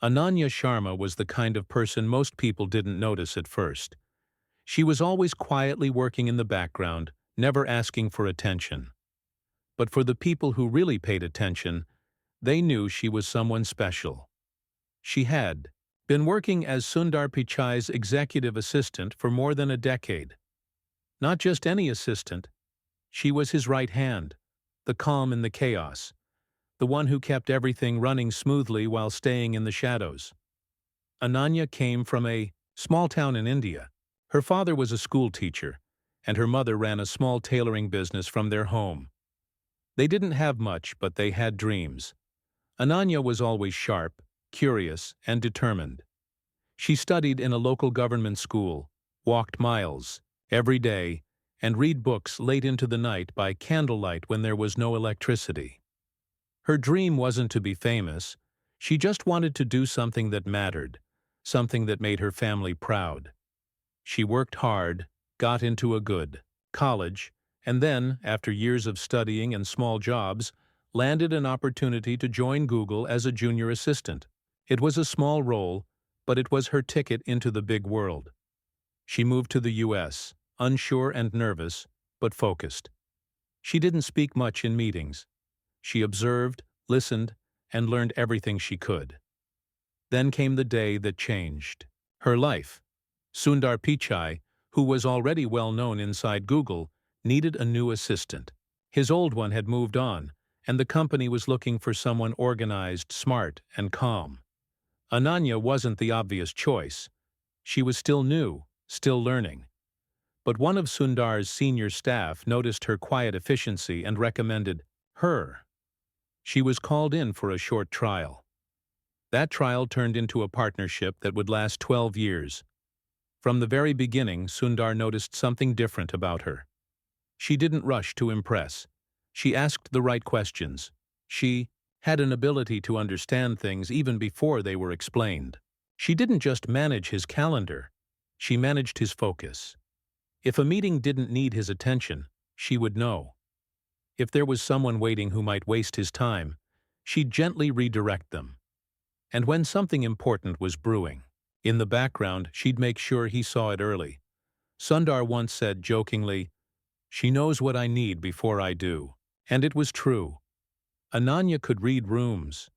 Ananya Sharma was the kind of person most people didn't notice at first. She was always quietly working in the background, never asking for attention. But for the people who really paid attention, they knew she was someone special. She had been working as Sundar Pichai's executive assistant for more than a decade. Not just any assistant. She was his right hand, the calm in the chaos, the one who kept everything running smoothly while staying in the shadows. Ananya came from a small town in India. Her father was a school teacher, and her mother ran a small tailoring business from their home. They didn't have much, but they had dreams. Ananya was always sharp, curious, and determined. She studied in a local government school, walked miles every day, and read books late into the night by candlelight when there was no electricity. Her dream wasn't to be famous. She just wanted to do something that mattered, something that made her family proud. She worked hard, got into a good college, and then, after years of studying and small jobs, landed an opportunity to join Google as a junior assistant. It was a small role, but it was her ticket into the big world. She moved to the US, unsure and nervous, but focused. She didn't speak much in meetings. She observed, listened, and learned everything she could. Then came the day that changed her life. Sundar Pichai, who was already well known inside Google, needed a new assistant. His old one had moved on, and the company was looking for someone organized, smart, and calm. Ananya wasn't the obvious choice. She was still new, still learning. But one of Sundar's senior staff noticed her quiet efficiency and recommended her. She was called in for a short trial. That trial turned into a partnership that would last 12 years. From the very beginning, Sundar noticed something different about her. She didn't rush to impress. She asked the right questions. She had an ability to understand things even before they were explained. She didn't just manage his calendar. She managed his focus. If a meeting didn't need his attention, she would know. If there was someone waiting who might waste his time, she'd gently redirect them. And when something important was brewing, in the background, she'd make sure he saw it early. Sundar once said jokingly, "She knows what I need before I do." And it was true. Ananya could read rooms.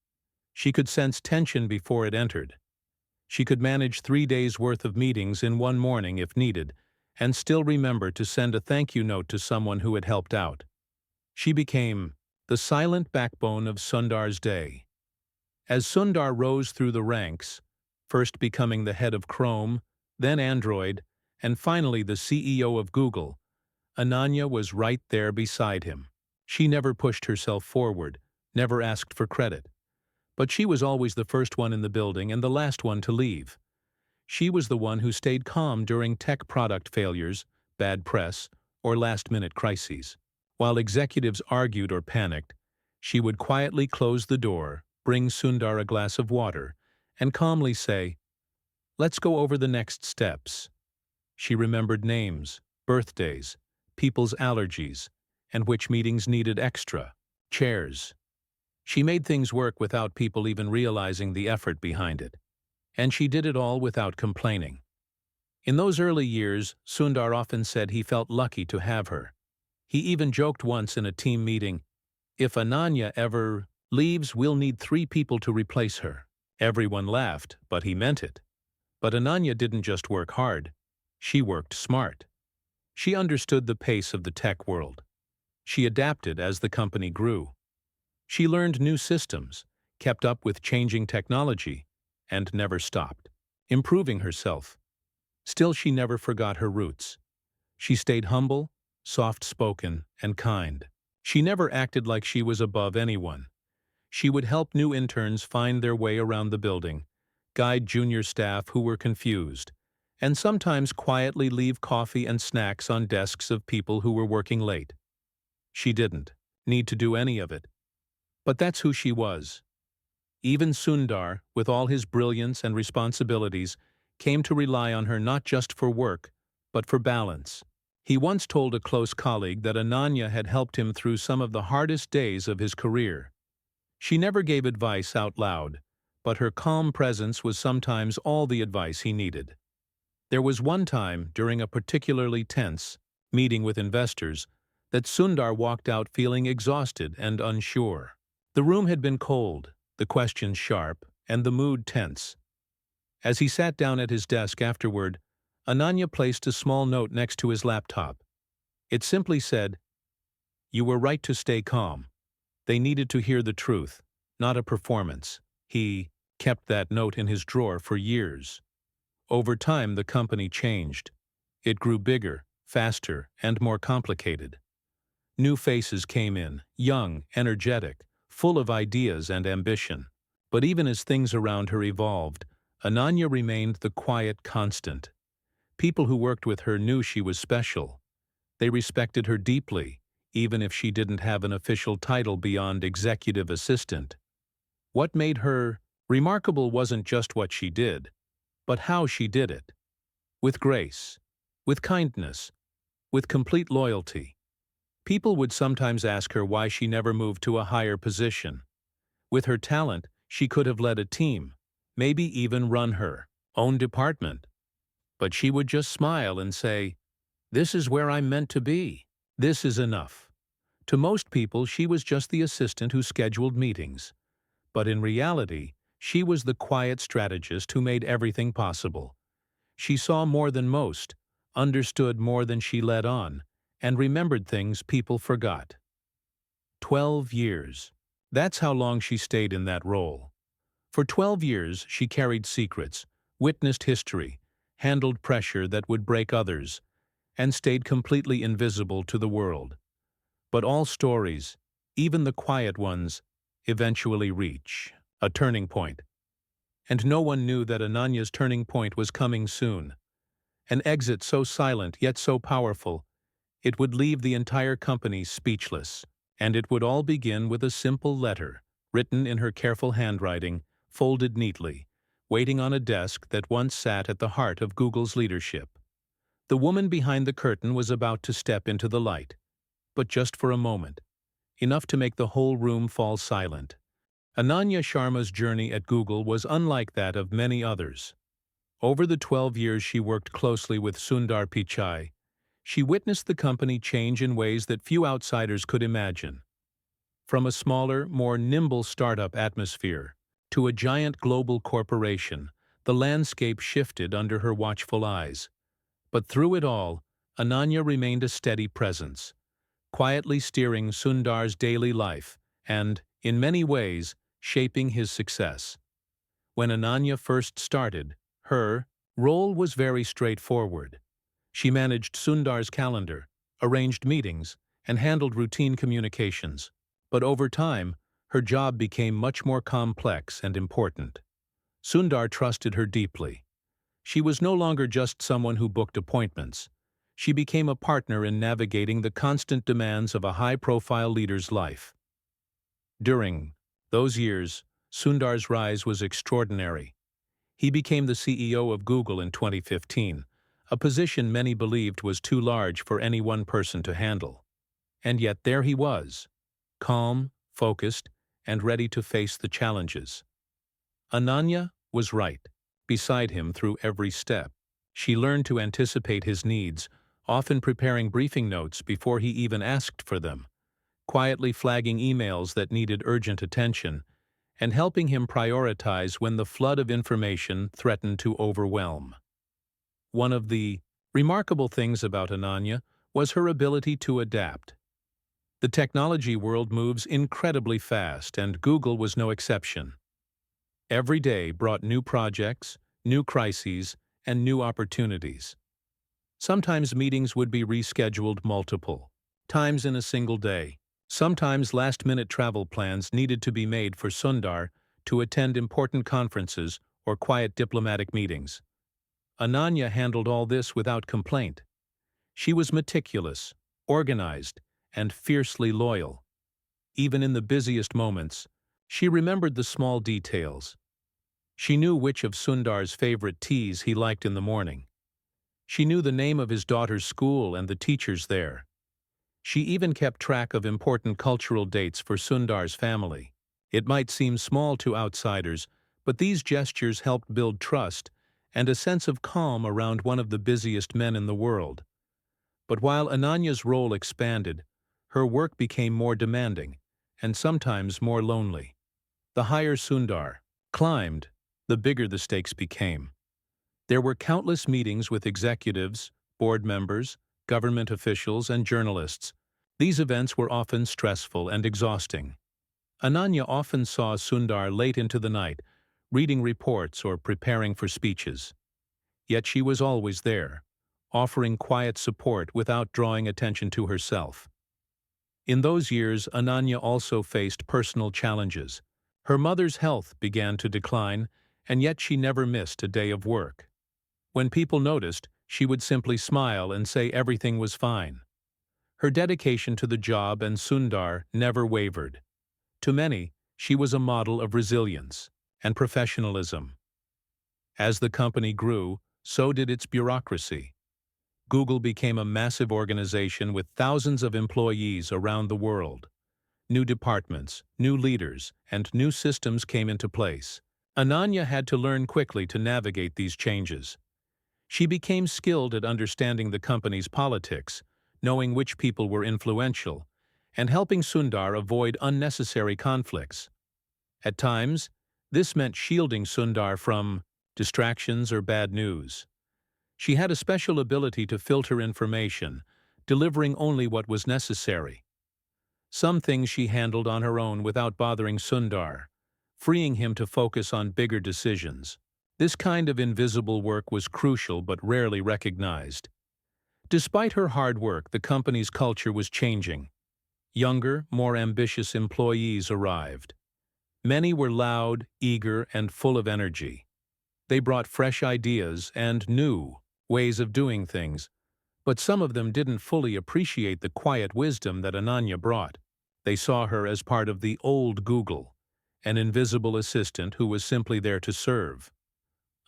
She could sense tension before it entered. She could manage 3 days' worth of meetings in one morning if needed, and still remember to send a thank you note to someone who had helped out. She became the silent backbone of Sundar's day. As Sundar rose through the ranks, first becoming the head of Chrome, then Android, and finally the CEO of Google, Ananya was right there beside him. She never pushed herself forward, never asked for credit. But she was always the first one in the building and the last one to leave. She was the one who stayed calm during tech product failures, bad press, or last-minute crises. While executives argued or panicked, she would quietly close the door, bring Sundar a glass of water, and calmly say, "Let's go over the next steps." She remembered names, birthdays, people's allergies, and which meetings needed extra chairs. She made things work without people even realizing the effort behind it. And she did it all without complaining. In those early years, Sundar often said he felt lucky to have her. He even joked once in a team meeting, "If Ananya ever leaves, we'll need 3 people to replace her." Everyone laughed, but he meant it. But Ananya didn't just work hard. She worked smart. She understood the pace of the tech world. She adapted as the company grew. She learned new systems, kept up with changing technology, and never stopped improving herself. Still, she never forgot her roots. She stayed humble, soft-spoken, and kind. She never acted like she was above anyone. She would help new interns find their way around the building, guide junior staff who were confused, and sometimes quietly leave coffee and snacks on desks of people who were working late. She didn't need to do any of it. But that's who she was. Even Sundar, with all his brilliance and responsibilities, came to rely on her not just for work, but for balance. He once told a close colleague that Ananya had helped him through some of the hardest days of his career. She never gave advice out loud, but her calm presence was sometimes all the advice he needed. There was one time, during a particularly tense meeting with investors, that Sundar walked out feeling exhausted and unsure. The room had been cold, the questions sharp, and the mood tense. As he sat down at his desk afterward, Ananya placed a small note next to his laptop. It simply said, "You were right to stay calm. They needed to hear the truth, not a performance." He kept that note in his drawer for years. Over time, the company changed. It grew bigger, faster, and more complicated. New faces came in, young, energetic, full of ideas and ambition. But even as things around her evolved, Ananya remained the quiet constant. People who worked with her knew she was special. They respected her deeply, even if she didn't have an official title beyond executive assistant. What made her remarkable wasn't just what she did, but how she did it. With grace, with kindness, with complete loyalty. People would sometimes ask her why she never moved to a higher position. With her talent, she could have led a team, maybe even run her own department. But she would just smile and say, "This is where I'm meant to be. This is enough." To most people, she was just the assistant who scheduled meetings. But in reality, she was the quiet strategist who made everything possible. She saw more than most, understood more than she let on, and remembered things people forgot. 12 years. That's how long she stayed in that role. For 12 years, she carried secrets, witnessed history, handled pressure that would break others, and stayed completely invisible to the world. But all stories, even the quiet ones, eventually reach a turning point. And no one knew that Ananya's turning point was coming soon. An exit so silent yet so powerful, it would leave the entire company speechless. And it would all begin with a simple letter, written in her careful handwriting, folded neatly, waiting on a desk that once sat at the heart of Google's leadership. The woman behind the curtain was about to step into the light, but just for a moment, enough to make the whole room fall silent. Ananya Sharma's journey at Google was unlike that of many others. Over the 12 years she worked closely with Sundar Pichai, she witnessed the company change in ways that few outsiders could imagine. From a smaller, more nimble startup atmosphere to a giant global corporation, the landscape shifted under her watchful eyes. But through it all, Ananya remained a steady presence, quietly steering Sundar's daily life and, in many ways, shaping his success. When Ananya first started, her role was very straightforward. She managed Sundar's calendar, arranged meetings, and handled routine communications. But over time, her job became much more complex and important. Sundar trusted her deeply. She was no longer just someone who booked appointments. She became a partner in navigating the constant demands of a high-profile leader's life. During those years, Sundar's rise was extraordinary. He became the CEO of Google in 2015, a position many believed was too large for any one person to handle. And yet there he was, calm, focused, and ready to face the challenges. Ananya was right, beside him through every step. She learned to anticipate his needs, often preparing briefing notes before he even asked for them, quietly flagging emails that needed urgent attention, and helping him prioritize when the flood of information threatened to overwhelm. One of the remarkable things about Ananya was her ability to adapt. The technology world moves incredibly fast, and Google was no exception. Every day brought new projects, new crises, and new opportunities. Sometimes meetings would be rescheduled multiple times in a single day. Sometimes last-minute travel plans needed to be made for Sundar to attend important conferences or quiet diplomatic meetings. Ananya handled all this without complaint. She was meticulous, organized, and fiercely loyal. Even in the busiest moments, she remembered the small details. She knew which of Sundar's favorite teas he liked in the morning. She knew the name of his daughter's school and the teachers there. She even kept track of important cultural dates for Sundar's family. It might seem small to outsiders, But these gestures helped build trust and a sense of calm around one of the busiest men in the world. But while Ananya's role expanded, her work became more demanding, and sometimes more lonely. The higher Sundar climbed, the bigger the stakes became. There were countless meetings with executives, board members, government officials, and journalists. These events were often stressful and exhausting. Ananya often saw Sundar late into the night, reading reports or preparing for speeches. Yet she was always there, offering quiet support without drawing attention to herself. In those years, Ananya also faced personal challenges. Her mother's health began to decline, and yet she never missed a day of work. When people noticed, she would simply smile and say everything was fine. Her dedication to the job and Sundar never wavered. To many, she was a model of resilience and professionalism. As the company grew, so did its bureaucracy. Google became a massive organization with thousands of employees around the world. New departments, new leaders, and new systems came into place. Ananya had to learn quickly to navigate these changes. She became skilled at understanding the company's politics, knowing which people were influential, and helping Sundar avoid unnecessary conflicts. At times, this meant shielding Sundar from distractions or bad news. She had a special ability to filter information, delivering only what was necessary. Some things she handled on her own without bothering Sundar, freeing him to focus on bigger decisions. This kind of invisible work was crucial but rarely recognized. Despite her hard work, the company's culture was changing. Younger, more ambitious employees arrived. Many were loud, eager, and full of energy. They brought fresh ideas and new ways of doing things, but some of them didn't fully appreciate the quiet wisdom that Ananya brought. They saw her as part of the old Google, an invisible assistant who was simply there to serve.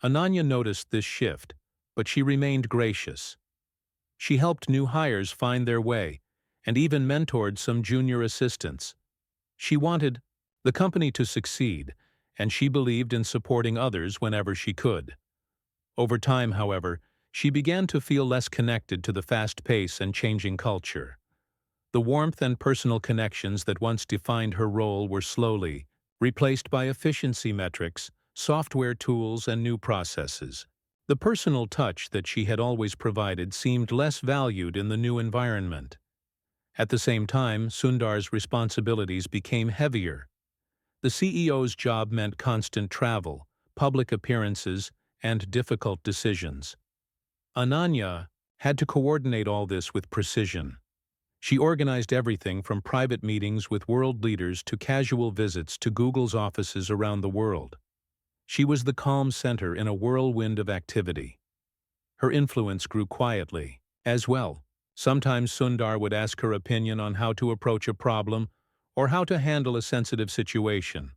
Ananya noticed this shift, but she remained gracious. She helped new hires find their way and even mentored some junior assistants. She wanted the company to succeed, and she believed in supporting others whenever she could. Over time, however, she began to feel less connected to the fast pace and changing culture. The warmth and personal connections that once defined her role were slowly replaced by efficiency metrics, software tools, and new processes. The personal touch that she had always provided seemed less valued in the new environment. At the same time, Sundar's responsibilities became heavier. The CEO's job meant constant travel, public appearances, and difficult decisions. Ananya had to coordinate all this with precision. She organized everything from private meetings with world leaders to casual visits to Google's offices around the world. She was the calm center in a whirlwind of activity. Her influence grew quietly, as well. Sometimes Sundar would ask her opinion on how to approach a problem or how to handle a sensitive situation.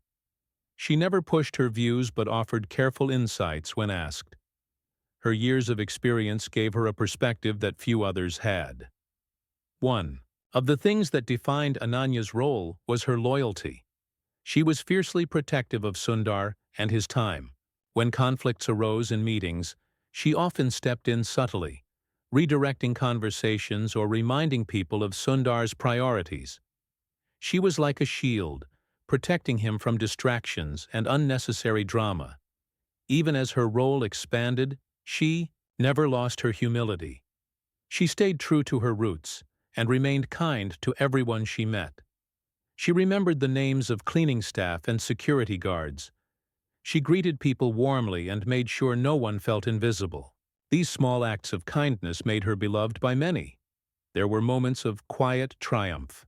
She never pushed her views but offered careful insights when asked. Her years of experience gave her a perspective that few others had. One of the things that defined Ananya's role was her loyalty. She was fiercely protective of Sundar and his time. When conflicts arose in meetings, she often stepped in subtly, redirecting conversations or reminding people of Sundar's priorities. She was like a shield, protecting him from distractions and unnecessary drama. Even as her role expanded, she never lost her humility. She stayed true to her roots and remained kind to everyone she met. She remembered the names of cleaning staff and security guards. She greeted people warmly and made sure no one felt invisible. These small acts of kindness made her beloved by many. There were moments of quiet triumph,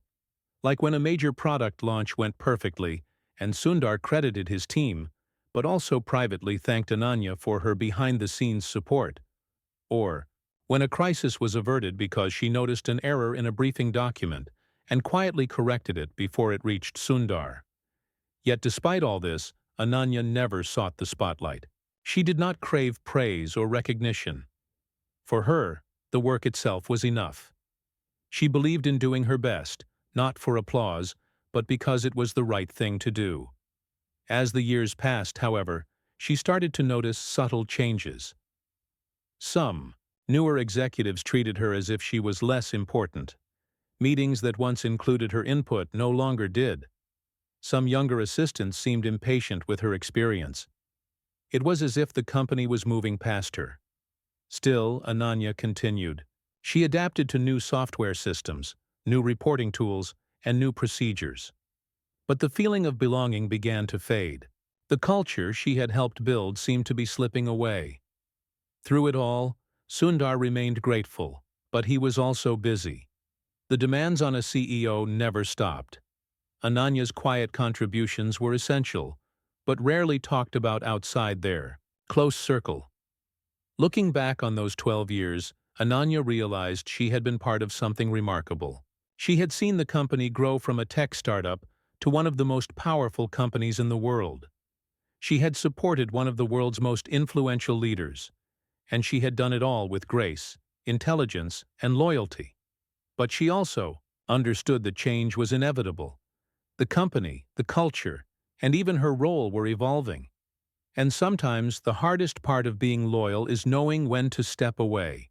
like when a major product launch went perfectly and Sundar credited his team, but also privately thanked Ananya for her behind-the-scenes support. Or when a crisis was averted because she noticed an error in a briefing document and quietly corrected it before it reached Sundar. Yet despite all this, Ananya never sought the spotlight. She did not crave praise or recognition. For her, the work itself was enough. She believed in doing her best, not for applause, but because it was the right thing to do. As the years passed, however, she started to notice subtle changes. Some newer executives treated her as if she was less important. Meetings that once included her input no longer did. Some younger assistants seemed impatient with her experience. It was as if the company was moving past her. Still, Ananya continued. She adapted to new software systems, new reporting tools, and new procedures. But the feeling of belonging began to fade. The culture she had helped build seemed to be slipping away. Through it all, Sundar remained grateful, but he was also busy. The demands on a CEO never stopped. Ananya's quiet contributions were essential, but rarely talked about outside their close circle. Looking back on those 12 years, Ananya realized she had been part of something remarkable. She had seen the company grow from a tech startup to one of the most powerful companies in the world. She had supported one of the world's most influential leaders, and she had done it all with grace, intelligence, and loyalty. But she also understood that change was inevitable. The company, the culture, and even her role were evolving. And sometimes the hardest part of being loyal is knowing when to step away.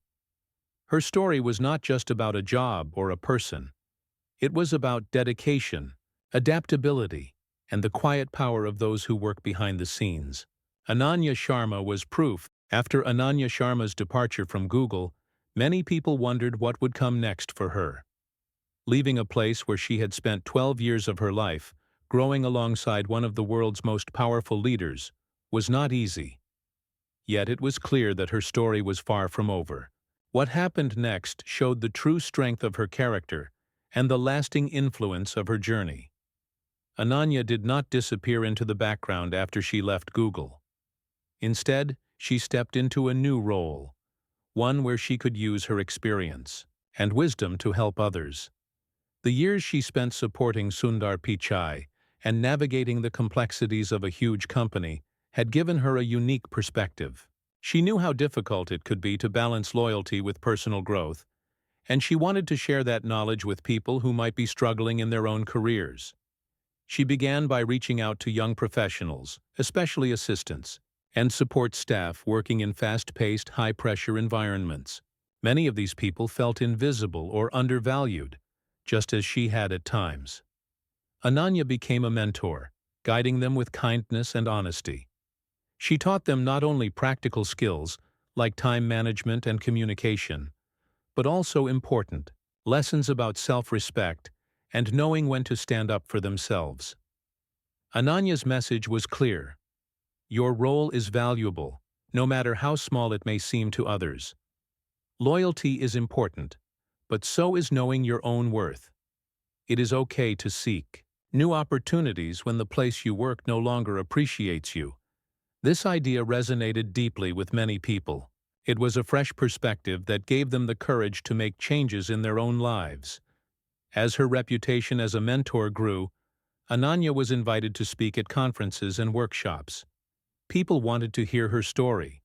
Her story was not just about a job or a person. It was about dedication, adaptability, and the quiet power of those who work behind the scenes. Ananya Sharma was proof. After Ananya Sharma's departure from Google, many people wondered what would come next for her. Leaving a place where she had spent 12 years of her life, growing alongside one of the world's most powerful leaders, was not easy. Yet it was clear that her story was far from over. What happened next showed the true strength of her character and the lasting influence of her journey. Ananya did not disappear into the background after she left Google. Instead, she stepped into a new role, one where she could use her experience and wisdom to help others. The years she spent supporting Sundar Pichai and navigating the complexities of a huge company had given her a unique perspective. She knew how difficult it could be to balance loyalty with personal growth, and she wanted to share that knowledge with people who might be struggling in their own careers. She began by reaching out to young professionals, especially assistants, and support staff working in fast-paced, high-pressure environments. Many of these people felt invisible or undervalued, just as she had at times. Ananya became a mentor, guiding them with kindness and honesty. She taught them not only practical skills, like time management and communication, but also important lessons about self-respect and knowing when to stand up for themselves. Ananya's message was clear. Your role is valuable, no matter how small it may seem to others. Loyalty is important, but so is knowing your own worth. It is okay to seek new opportunities when the place you work no longer appreciates you. This idea resonated deeply with many people. It was a fresh perspective that gave them the courage to make changes in their own lives. As her reputation as a mentor grew, Ananya was invited to speak at conferences and workshops. People wanted to hear her story,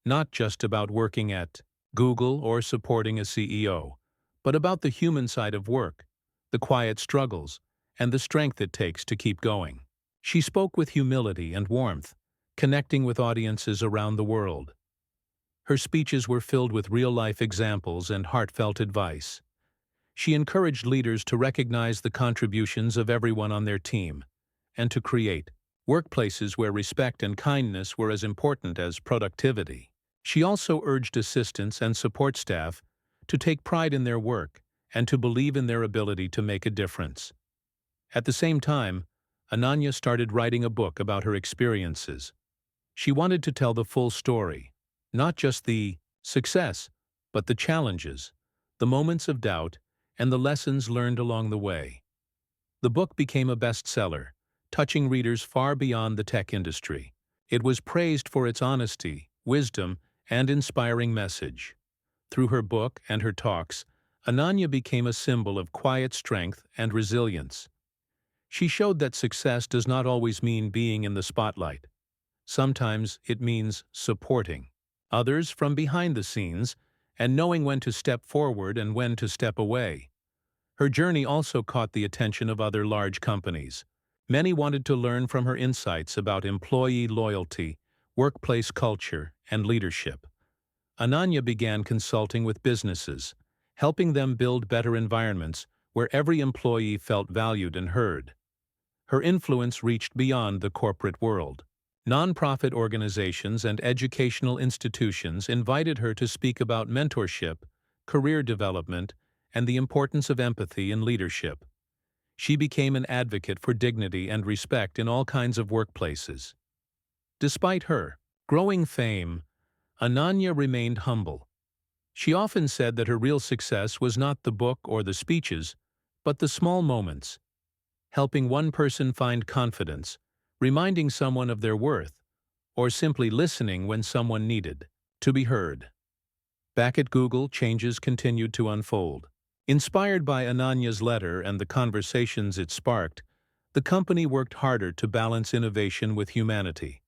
not just about working at Google or supporting a CEO, but about the human side of work, the quiet struggles, and the strength it takes to keep going. She spoke with humility and warmth, connecting with audiences around the world. Her speeches were filled with real-life examples and heartfelt advice. She encouraged leaders to recognize the contributions of everyone on their team and to create workplaces where respect and kindness were as important as productivity. She also urged assistants and support staff to take pride in their work and to believe in their ability to make a difference. At the same time, Ananya started writing a book about her experiences. She wanted to tell the full story, not just the success, but the challenges, the moments of doubt, and the lessons learned along the way. The book became a bestseller, touching readers far beyond the tech industry. It was praised for its honesty, wisdom, and inspiring message. Through her book and her talks, Ananya became a symbol of quiet strength and resilience. She showed that success does not always mean being in the spotlight. Sometimes it means supporting others from behind the scenes and knowing when to step forward and when to step away. Her journey also caught the attention of other large companies. Many wanted to learn from her insights about employee loyalty, workplace culture, and leadership. Ananya began consulting with businesses, helping them build better environments where every employee felt valued and heard. Her influence reached beyond the corporate world. Nonprofit organizations and educational institutions invited her to speak about mentorship, career development, and the importance of empathy in leadership. She became an advocate for dignity and respect in all kinds of workplaces. Despite her growing fame, Ananya remained humble. She often said that her real success was not the book or the speeches, but the small moments, helping one person find confidence, reminding someone of their worth, or simply listening when someone needed to be heard. Back at Google, changes continued to unfold. Inspired by Ananya's letter and the conversations it sparked, the company worked harder to balance innovation with humanity.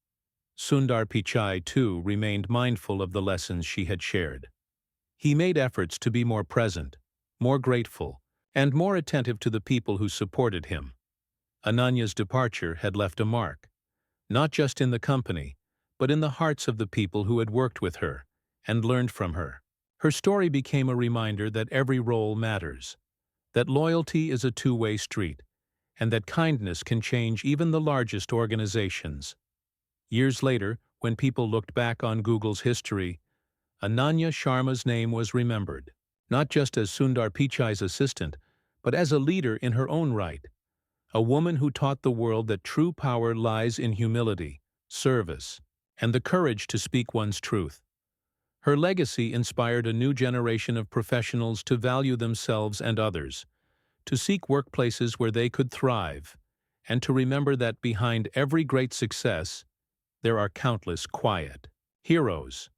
Sundar Pichai, too, remained mindful of the lessons she had shared. He made efforts to be more present, more grateful, and more attentive to the people who supported him. Ananya's departure had left a mark, not just in the company, but in the hearts of the people who had worked with her and learned from her. Her story became a reminder that every role matters, that loyalty is a two-way street, and that kindness can change even the largest organizations. Years later, when people looked back on Google's history, Ananya Sharma's name was remembered, not just as Sundar Pichai's assistant, but as a leader in her own right, a woman who taught the world that true power lies in humility, service, and the courage to speak one's truth. Her legacy inspired a new generation of professionals to value themselves and others, to seek workplaces where they could thrive, and to remember that behind every great success, there are countless quiet heroes.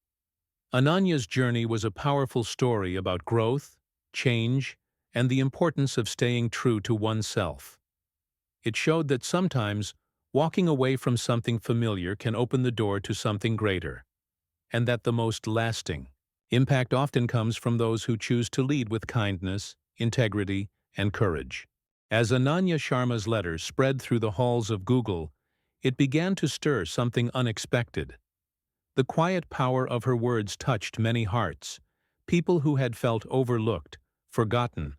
Ananya's journey was a powerful story about growth, change, and the importance of staying true to oneself. It showed that sometimes walking away from something familiar can open the door to something greater, and that the most lasting impact often comes from those who choose to lead with kindness, integrity, and courage. As Ananya Sharma's letters spread through the halls of Google, it began to stir something unexpected. The quiet power of her words touched many hearts, people who had felt overlooked, forgotten,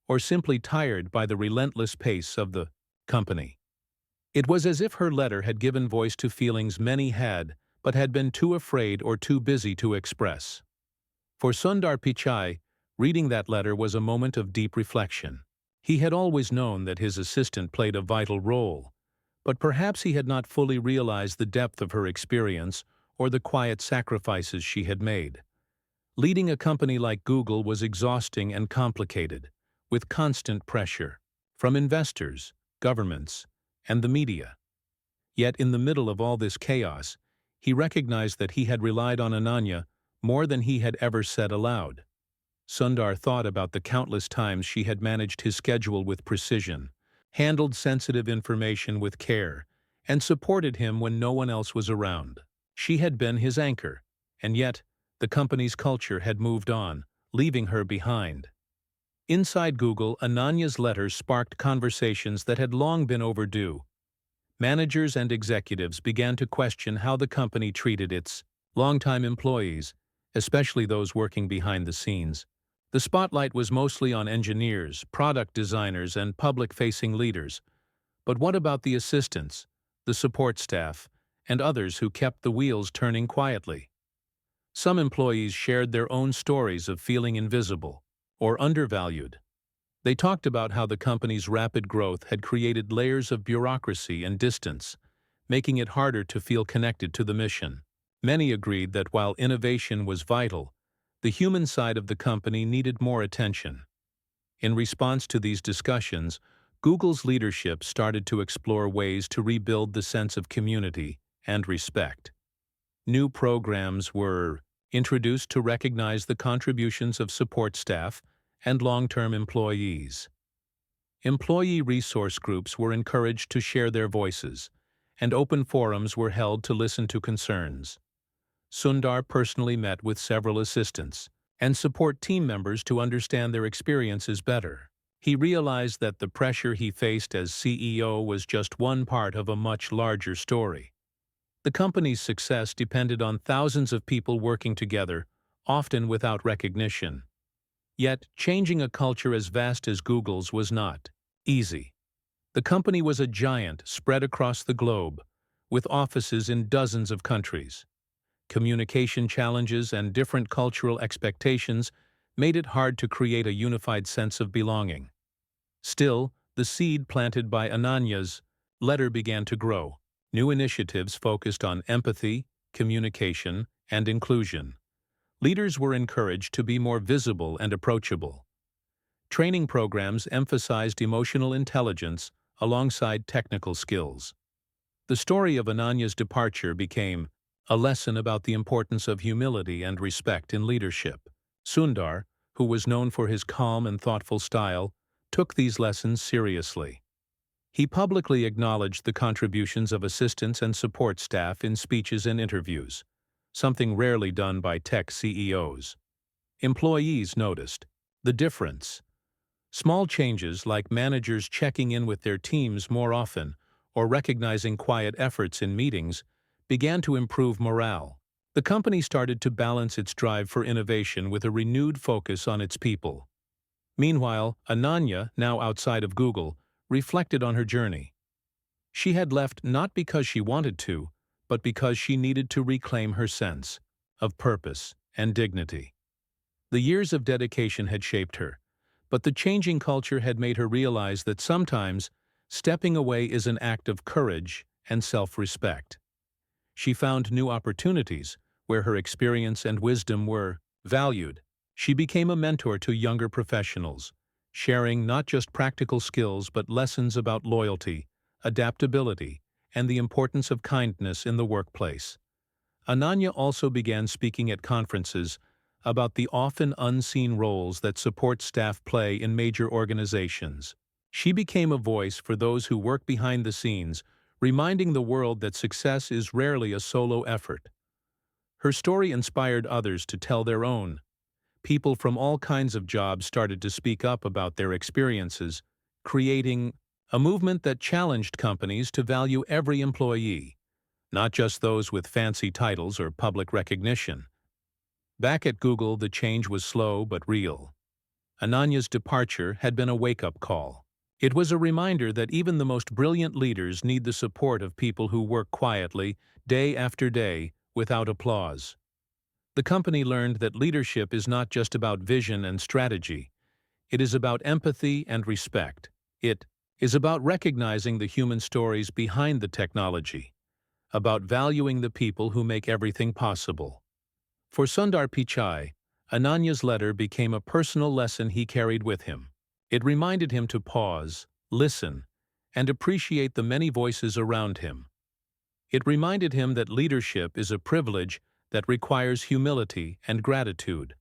or simply tired by the relentless pace of the company. It was as if her letter had given voice to feelings many had, but had been too afraid or too busy to express. For Sundar Pichai, reading that letter was a moment of deep reflection. He had always known that his assistant played a vital role, but perhaps he had not fully realized the depth of her experience or the quiet sacrifices she had made. Leading a company like Google was exhausting and complicated, with constant pressure from investors, governments, and the media. Yet in the middle of all this chaos, he recognized that he had relied on Ananya more than he had ever said aloud. Sundar thought about the countless times she had managed his schedule with precision, handled sensitive information with care, and supported him when no one else was around. She had been his anchor, and yet the company's culture had moved on, leaving her behind. Inside Google, Ananya's letters sparked conversations that had long been overdue. Managers and executives began to question how the company treated its longtime employees, especially those working behind the scenes. The spotlight was mostly on engineers, product designers, and public-facing leaders. But what about the assistants, the support staff, and others who kept the wheels turning quietly? Some employees shared their own stories of feeling invisible or undervalued. They talked about how the company's rapid growth had created layers of bureaucracy and distance, making it harder to feel connected to the mission. Many agreed that while innovation was vital, the human side of the company needed more attention. In response to these discussions, Google's leadership started to explore ways to rebuild the sense of community and respect. New programs were introduced to recognize the contributions of support staff and long-term employees. Employee resource groups were encouraged to share their voices, and open forums were held to listen to concerns. Sundar personally met with several assistants and support team members to understand their experiences better. He realized that the pressure he faced as CEO was just one part of a much larger story. The company's success depended on thousands of people working together, often without recognition. Yet, changing a culture as vast as Google's was not easy. The company was a giant spread across the globe, with offices in dozens of countries. Communication challenges and different cultural expectations made it hard to create a unified sense of belonging. Still, the seed planted by Ananya's letter began to grow. New initiatives focused on empathy, communication, and inclusion. Leaders were encouraged to be more visible and approachable. Training programs emphasized emotional intelligence alongside technical skills. The story of Ananya's departure became a lesson about the importance of humility and respect in leadership. Sundar, who was known for his calm and thoughtful style, took these lessons seriously. He publicly acknowledged the contributions of assistants and support staff in speeches and interviews, something rarely done by tech CEOs. Employees noticed the difference. Small changes like managers checking in with their teams more often or recognizing quiet efforts in meetings began to improve morale. The company started to balance its drive for innovation with a renewed focus on its people. Meanwhile, Ananya, now outside of Google, reflected on her journey. She had left not because she wanted to, but because she needed to reclaim her sense of purpose and dignity. The years of dedication had shaped her, but the changing culture had made her realize that sometimes stepping away is an act of courage and self-respect. She found new opportunities where her experience and wisdom were valued. She became a mentor to younger professionals, sharing not just practical skills but lessons about loyalty, adaptability, and the importance of kindness in the workplace. Ananya also began speaking at conferences about the often unseen roles that support staff play in major organizations. She became a voice for those who work behind the scenes, reminding the world that success is rarely a solo effort. Her story inspired others to tell their own. People from all kinds of jobs started to speak up about their experiences, creating a movement that challenged companies to value every employee, not just those with fancy titles or public recognition. Back at Google, the change was slow but real. Ananya's departure had been a wake-up call. It was a reminder that even the most brilliant leaders need the support of people who work quietly, day after day, without applause. The company learned that leadership is not just about vision and strategy. It is about empathy and respect. It is about recognizing the human stories behind the technology, about valuing the people who make everything possible. For Sundar Pichai, Ananya's letter became a personal lesson he carried with him. It reminded him to pause, listen, and appreciate the many voices around him. It reminded him that leadership is a privilege that requires humility and gratitude.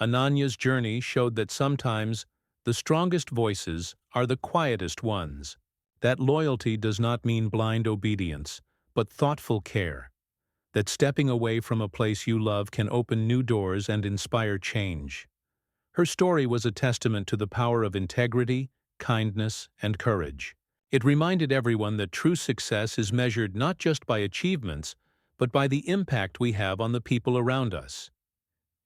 Ananya's journey showed that sometimes the strongest voices are the quietest ones. That loyalty does not mean blind obedience, but thoughtful care. That stepping away from a place you love can open new doors and inspire change. Her story was a testament to the power of integrity, kindness, and courage. It reminded everyone that true success is measured not just by achievements, but by the impact we have on the people around us.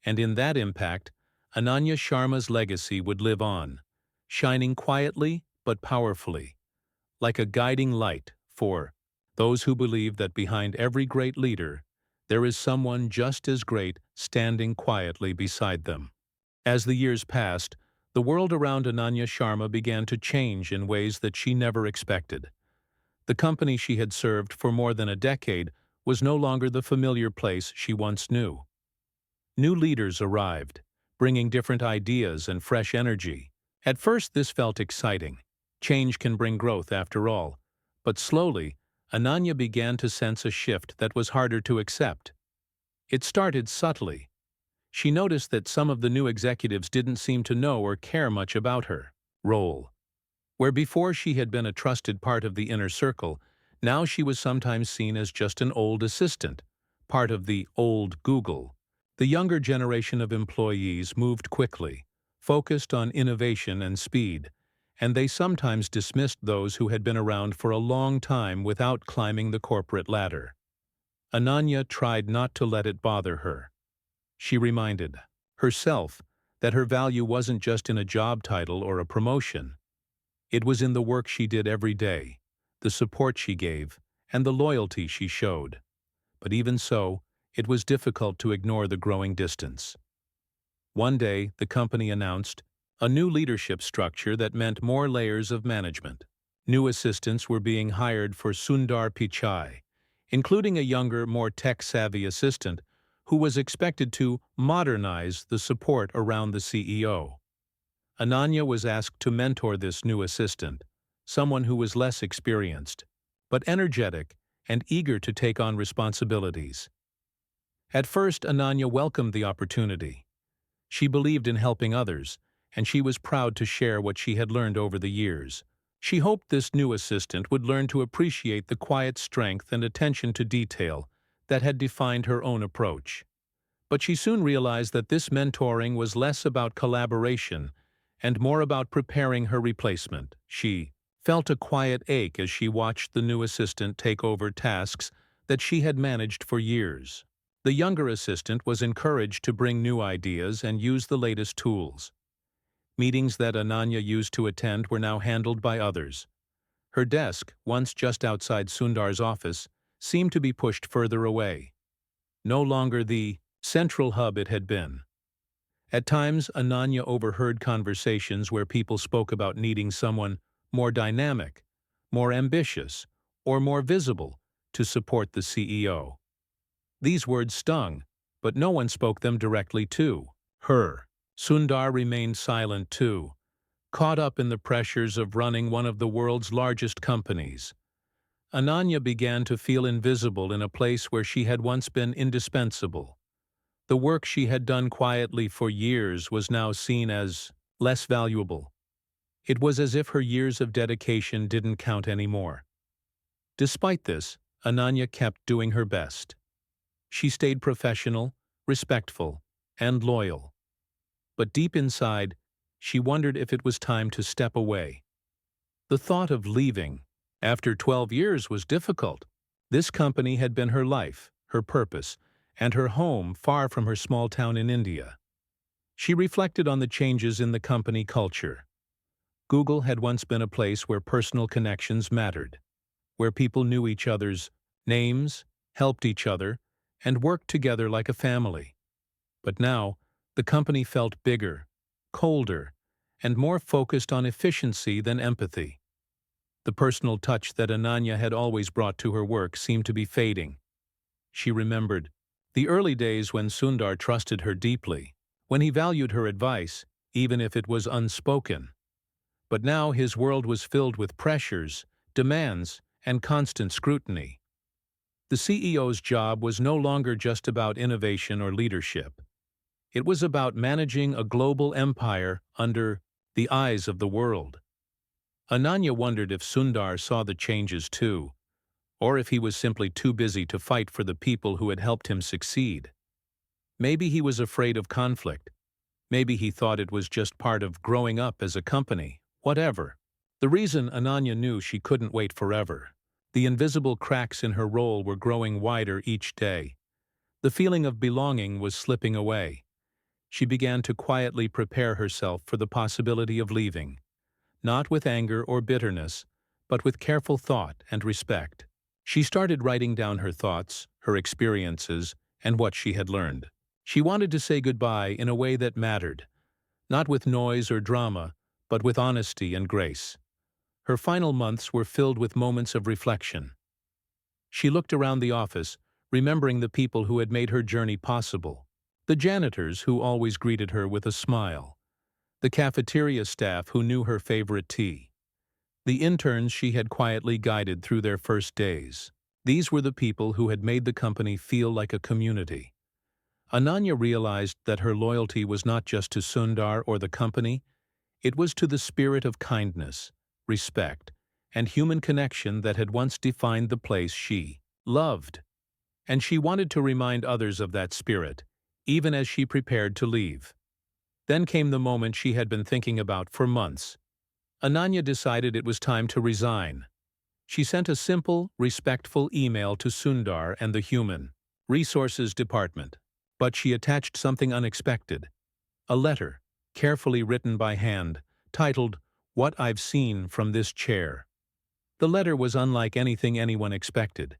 And in that impact, Ananya Sharma's legacy would live on, shining quietly but powerfully, like a guiding light for those who believe that behind every great leader, there is someone just as great standing quietly beside them. As the years passed, the world around Ananya Sharma began to change in ways that she never expected. The company she had served for more than a decade was no longer the familiar place she once knew. New leaders arrived, bringing different ideas and fresh energy. At first, this felt exciting. Change can bring growth after all. But slowly, Ananya began to sense a shift that was harder to accept. It started subtly. She noticed that some of the new executives didn't seem to know or care much about her role. Where before she had been a trusted part of the inner circle, now she was sometimes seen as just an old assistant, part of the old Google. The younger generation of employees moved quickly, focused on innovation and speed, and they sometimes dismissed those who had been around for a long time without climbing the corporate ladder. Ananya tried not to let it bother her. She reminded herself that her value wasn't just in a job title or a promotion. It was in the work she did every day, the support she gave, and the loyalty she showed. But even so, it was difficult to ignore the growing distance. One day, the company announced a new leadership structure that meant more layers of management. New assistants were being hired for Sundar Pichai, including a younger, more tech-savvy assistant who was expected to modernize the support around the CEO. Ananya was asked to mentor this new assistant, someone who was less experienced, but energetic and eager to take on responsibilities. At first, Ananya welcomed the opportunity. She believed in helping others, and she was proud to share what she had learned over the years. She hoped this new assistant would learn to appreciate the quiet strength and attention to detail that had defined her own approach. But she soon realized that this mentoring was less about collaboration and more about preparing her replacement. She felt a quiet ache as she watched the new assistant take over tasks that she had managed for years. The younger assistant was encouraged to bring new ideas and use the latest tools. Meetings that Ananya used to attend were now handled by others. Her desk, once just outside Sundar's office, seemed to be pushed further away. No longer the central hub it had been. At times, Ananya overheard conversations where people spoke about needing someone more dynamic, more ambitious, or more visible to support the CEO. These words stung, but no one spoke them directly to her. Sundar remained silent too, caught up in the pressures of running one of the world's largest companies. Ananya began to feel invisible in a place where she had once been indispensable. The work she had done quietly for years was now seen as less valuable. It was as if her years of dedication didn't count anymore. Despite this, Ananya kept doing her best. She stayed professional, respectful, and loyal. But deep inside, she wondered if it was time to step away. The thought of leaving after 12 years was difficult. This company had been her life, her purpose, and her home far from her small town in India. She reflected on the changes in the company culture. Google had once been a place where personal connections mattered, where people knew each other's names, helped each other, and worked together like a family. But now, the company felt bigger, colder, and more focused on efficiency than empathy. The personal touch that Ananya had always brought to her work seemed to be fading. She remembered the early days when Sundar trusted her deeply, when he valued her advice, even if it was unspoken. But now his world was filled with pressures, demands, and constant scrutiny. The CEO's job was no longer just about innovation or leadership. It was about managing a global empire under the eyes of the world. Ananya wondered if Sundar saw the changes too, or if he was simply too busy to fight for the people who had helped him succeed. Maybe he was afraid of conflict. Maybe he thought it was just part of growing up as a company. Whatever. The reason Ananya knew she couldn't wait forever. The invisible cracks in her role were growing wider each day. The feeling of belonging was slipping away. She began to quietly prepare herself for the possibility of leaving, not with anger or bitterness, but with careful thought and respect. She started writing down her thoughts, her experiences, and what she had learned. She wanted to say goodbye in a way that mattered, not with noise or drama, but with honesty and grace. Her final months were filled with moments of reflection. She looked around the office, remembering the people who had made her journey possible. The janitors who always greeted her with a smile. The cafeteria staff who knew her favorite tea. The interns she had quietly guided through their first days. These were the people who had made the company feel like a community. Ananya realized that her loyalty was not just to Sundar or the company, it was to the spirit of kindness, respect, and human connection that had once defined the place she loved. And she wanted to remind others of that spirit, even as she prepared to leave. Then came the moment she had been thinking about for months. Ananya decided it was time to resign. She sent a simple, respectful email to Sundar and the Human Resources Department. But she attached something unexpected. A letter, carefully written by hand, titled, "What I've Seen from This Chair." The letter was unlike anything anyone expected.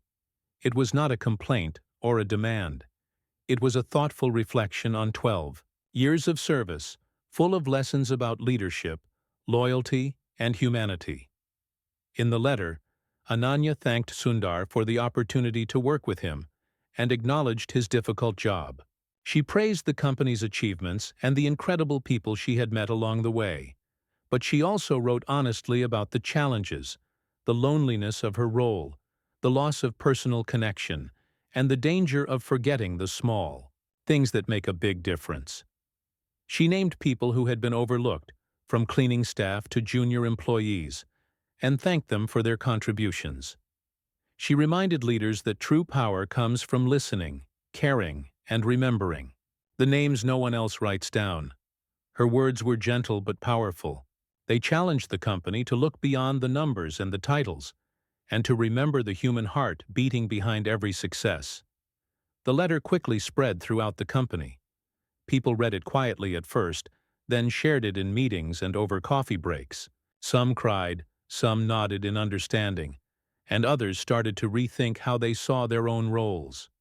It was not a complaint or a demand. It was a thoughtful reflection on 12 years of service, full of lessons about leadership, loyalty, and humanity. In the letter, Ananya thanked Sundar for the opportunity to work with him and acknowledged his difficult job. She praised the company's achievements and the incredible people she had met along the way. But she also wrote honestly about the challenges, the loneliness of her role, the loss of personal connection, and the danger of forgetting the small things that make a big difference. She named people who had been overlooked, from cleaning staff to junior employees, and thanked them for their contributions. She reminded leaders that true power comes from listening, caring, and remembering the names no one else writes down. Her words were gentle but powerful. They challenged the company to look beyond the numbers and the titles, and to remember the human heart beating behind every success. The letter quickly spread throughout the company. People read it quietly at first, then shared it in meetings and over coffee breaks. Some cried, some nodded in understanding, and others started to rethink how they saw their own roles.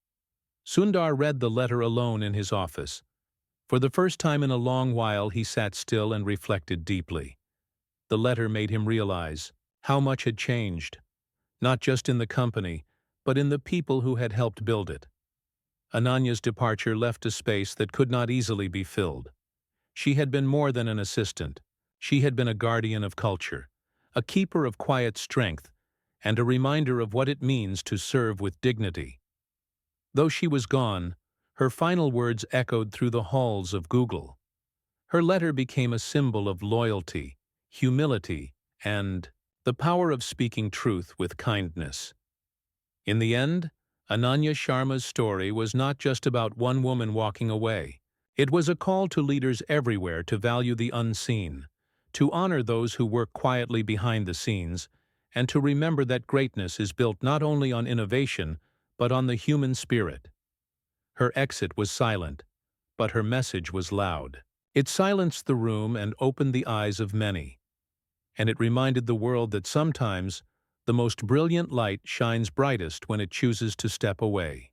Sundar read the letter alone in his office. For the first time in a long while, he sat still and reflected deeply. The letter made him realize how much had changed, not just in the company, but in the people who had helped build it. Ananya's departure left a space that could not easily be filled. She had been more than an assistant. She had been a guardian of culture, a keeper of quiet strength, and a reminder of what it means to serve with dignity. Though she was gone, her final words echoed through the halls of Google. Her letter became a symbol of loyalty, humility, and the power of speaking truth with kindness. In the end, Ananya Sharma's story was not just about one woman walking away. It was a call to leaders everywhere to value the unseen, to honor those who work quietly behind the scenes, and to remember that greatness is built not only on innovation, but on the human spirit. Her exit was silent, but her message was loud. It silenced the room and opened the eyes of many. And it reminded the world that sometimes the most brilliant light shines brightest when it chooses to step away.